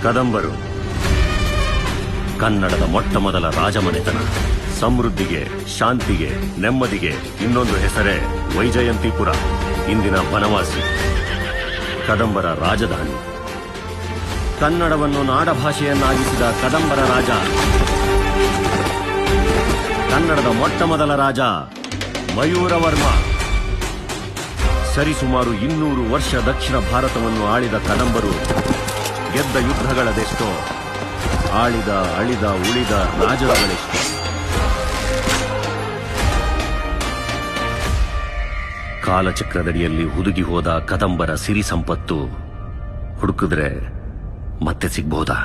ಕದಂಬರು ಕನ್ನಡದ ಮೊಟ್ಟಮೊದಲ ರಾಜಮನೆತನ. ಸಮೃದ್ಧಿಗೆ, ಶಾಂತಿಗೆ, ನೆಮ್ಮದಿಗೆ ಇನ್ನೊಂದು ಹೆಸರೇ ವೈಜಯಂತಿಪುರ, ಇಂದಿನ ಬನವಾಸಿ. ಕದಂಬರ ರಾಜಧಾನಿ. ಕನ್ನಡವನ್ನು ನಾಡಭಾಷೆಯನ್ನಾಗಿಸಿದ ಕದಂಬರ ರಾಜ, ಕನ್ನಡದ ಮೊಟ್ಟಮೊದಲ ರಾಜ ಮಯೂರವರ್ಮ. ಸರಿಸುಮಾರು 200 ವರ್ಷ ದಕ್ಷಿಣ ಭಾರತವನ್ನು ಆಳಿದ ಕದಂಬರು ಗೆದ್ದ ಯುದ್ಧಗಳದೆಷ್ಟೋ, ಆಳಿದ ಅಳಿದ ಉಳಿದ ರಾಜರುಗಳೆಷ್ಟೋ. ಕಾಲಚಕ್ರದಡಿಯಲ್ಲಿ ಹುದುಗಿ ಹೋದ ಕದಂಬರ ಸಿರಿ ಸಂಪತ್ತು ಹುಡುಕಿದ್ರೆ ಮತ್ತೆ ಸಿಗ್ಬೋದಾ?